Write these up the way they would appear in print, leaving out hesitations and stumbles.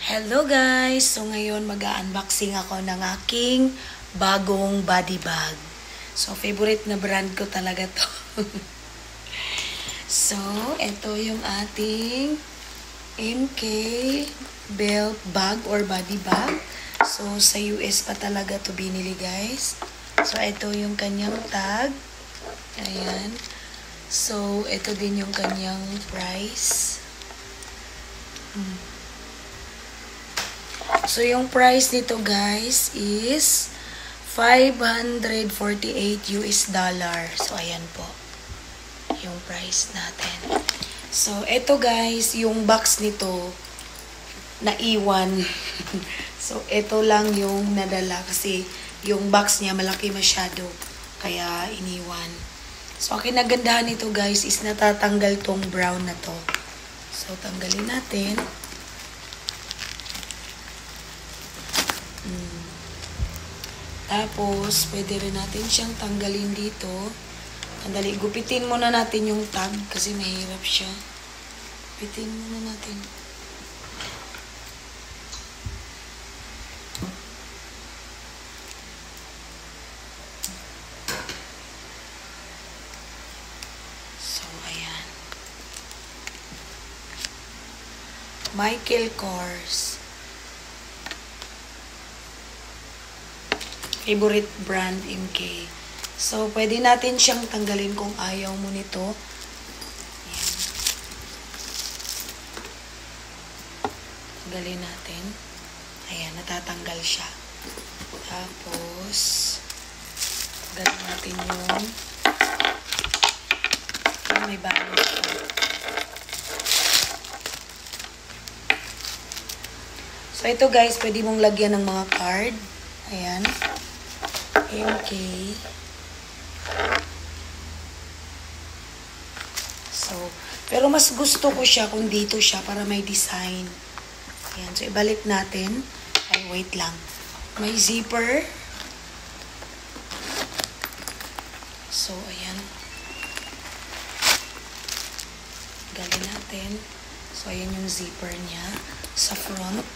Hello guys! So ngayon mag-unboxing ako ng aking bagong body bag. So favorite na brand ko talaga to. So ito yung ating MK belt bag or body bag. So sa US pa talaga to binili guys. So ito yung kanyang tag. Ayan. So ito din yung kanyang price. So, yung price nito guys is $548 US. So, ayan po. Yung price natin. So, ito guys, yung box nito naiwan. So, ito lang yung nadala kasi yung box niya malaki masyado. Kaya, iniwan. So, ang kinagandahan nito guys is natatanggal tong brown na to. So, tanggalin natin. Tapos, pwede rin natin siyang tanggalin dito. Andali, gupitin muna natin yung tag kasi mahirap siya. Gupitin muna natin. So, ayan. Michael Kors. Favorite brand MK. So, pwede natin siyang tanggalin kung ayaw mo nito. Ayan. Tanggalin natin. Ayan, natatanggal siya. Tapos, tanggalin natin yung may balot pa. So, ito guys, pwede mong lagyan ng mga card. Ayan. MK. So, pero mas gusto ko siya kung dito siya para may design. Ayan. So, ibalik natin. Ay, wait lang. May zipper. So, ayan. Galin natin. So, ayan yung zipper niya sa front.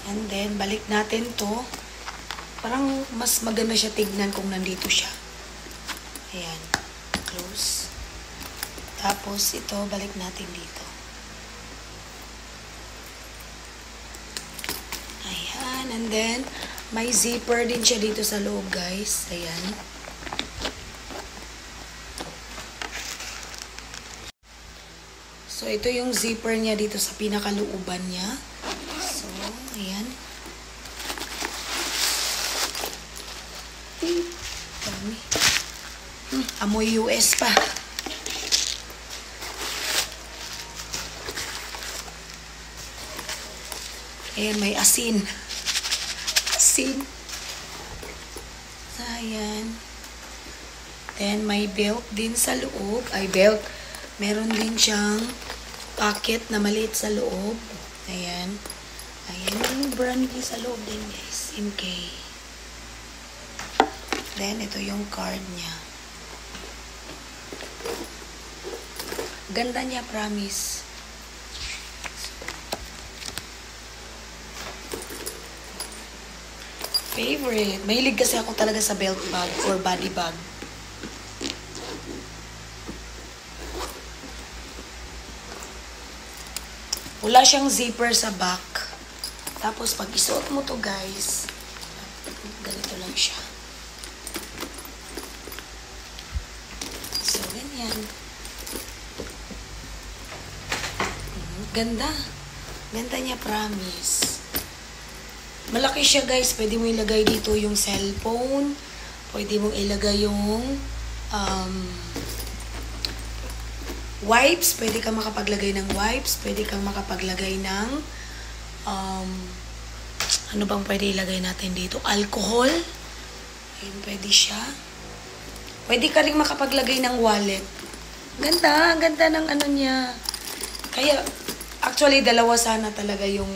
And then, balik natin to. Parang mas maganda siya tignan kung nandito siya. Ayan. Close. Tapos, ito, balik natin dito. Ayan. And then, may zipper din siya dito sa loob, guys. Ayan. So, ito yung zipper niya dito sa pinakalooban niya. So, ayan. Dami. Amoy US pa. Ayan, may asin. Asin. Ayan. Then, may belt din sa loob. Ay, belt. Meron din siyang pocket na maliit sa loob. Ayan. Ayan yung brand niya sa loob din, guys. MK. Then, ito yung card niya. Ganda niya, promise. Favorite. Mahilig kasi ako talaga sa belt bag or body bag. Wala siyang zipper sa back. Tapos, pag isuot mo to guys, ganito lang siya. So, ganyan. Ganda. Ganda niya, promise. Malaki siya guys. Pwede mo ilagay dito yung cellphone. Pwede mo ilagay yung wipes. Pwede kang makapaglagay ng wipes. Pwede kang makapaglagay ng ano bang pwede ilagay natin dito? Alcohol. Ayun, pwede siya. Pwede ka rin makapaglagay ng wallet. Ganda. Ganda ng ano niya. Kaya, actually, dalawa sana talaga yung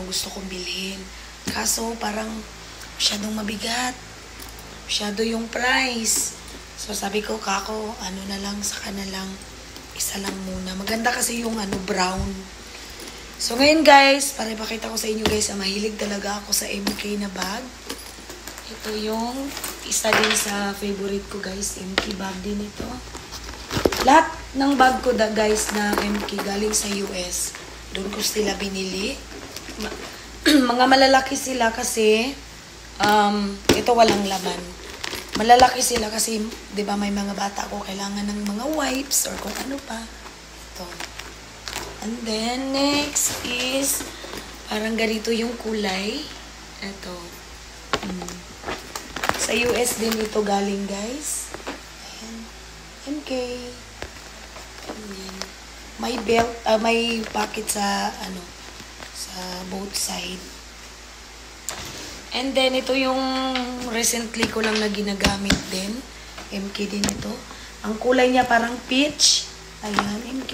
gusto kong bilhin. Kaso, parang masyadong mabigat. Masyado yung price. So, sabi ko, kako, saka na lang. Isa lang muna. Maganda kasi yung brown. So, ngayon guys, para ipakita ko sa inyo guys, mahilig talaga ako sa MK na bag. Ito yung isa din sa favorite ko guys, MK bag din ito. Lahat ng bag ko guys na MK galing sa US. Doon ko sila binili. Mga malalaki sila kasi ito walang laman. Malalaki sila kasi 'di ba may mga bata ko kailangan ng mga wipes or kung ano pa. Ito. And then next is parang ganito yung kulay. Ito. Sa US din ito galing guys. Ayan. MK. Ayan. May belt, may pocket sa sa both side. And then ito yung recently ko lang na ginagamit din. MK din ito. Ang kulay niya parang peach. Ayan, MK.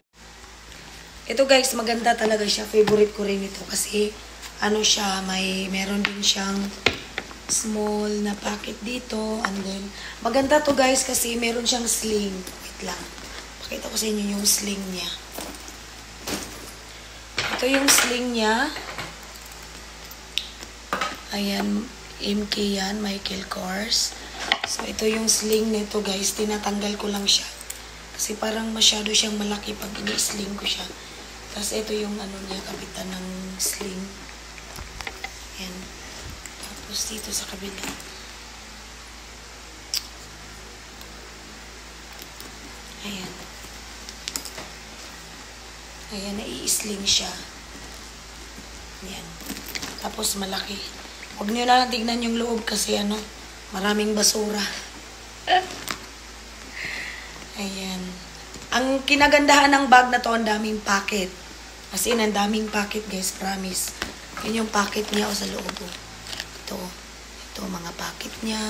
Ito guys, maganda talaga siya. Favorite ko rin ito kasi siya, meron din siyang small na pocket dito. And then, maganda to guys kasi meron siyang sling. Wait lang. Pakita ko sa inyo yung sling niya. Ito yung sling niya. Ayan, MK yan, Michael Kors. So, ito yung sling nito guys. Tinatanggal ko lang siya. Kasi parang masyado siyang malaki pag ini-sling ko siya. Tapos, ito yung niya, kapitan ng sling. Ayan. Tapos, dito sa kabila. Ayan. Ayan, nai-sling siya. Ayan. Tapos, malaki. Huwag nyo na tignan yung loob kasi maraming basura. Ayan. Ang kinagandahan ng bag na to, ang daming pocket. As in, ang daming pocket guys, promise. Yun yung pocket niya sa loob. Ito, mga pocket niya.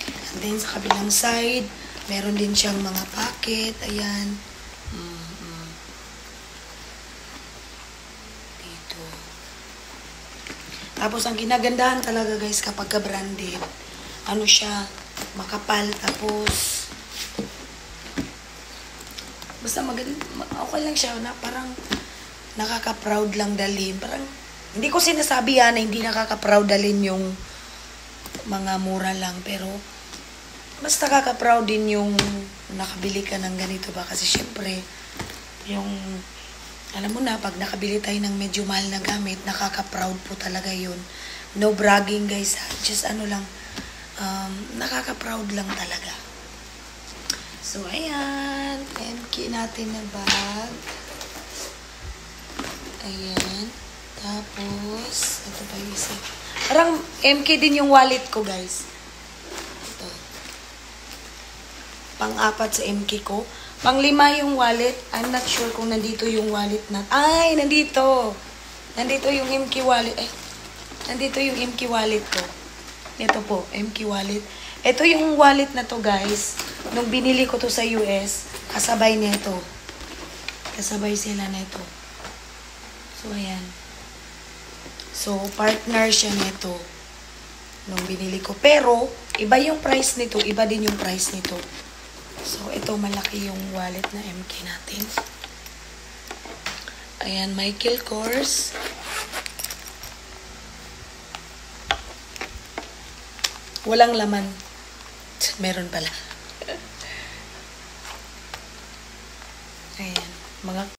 And then, sa kabilang side, meron din siyang mga pocket. Ayan. Dito. Tapos, ang kinagandahan talaga guys, kapag ka-branded, siya, makapal. Tapos, basta okay lang siya na parang nakaka-proud lang dalhin. Parang, hindi ko sinasabi na hindi nakaka-proud dalhin yung mga mura lang. Pero, basta nakaka-proud din yung nakabili ka ng ganito ba. Kasi syempre, yung, alam mo na, pag nakabili tayo ng medyo mahal na gamit, nakaka-proud po talaga yun. No bragging guys, just lang, nakaka-proud lang talaga. So, ayan. MK natin na bag. Ayan. Tapos, ito pa yung isa. Parang MK din yung wallet ko, guys. Ito. Pang-apat sa MK ko. Pang-lima yung wallet. I'm not sure kung nandito yung wallet na. Ay, nandito. Nandito yung MK wallet. Nandito yung MK wallet ko. Ito po, MK wallet. Ito yung wallet na to, guys. Nung binili ko to sa US, kasabay nito. Kasabay sila nito. So, ayan. So, partner siya nito. Nung binili ko. Pero, iba yung price nito. Iba din yung price nito. So, ito malaki yung wallet na MK natin. Ayan, Michael Kors. Walang laman. Meron pala. Ayan. Mga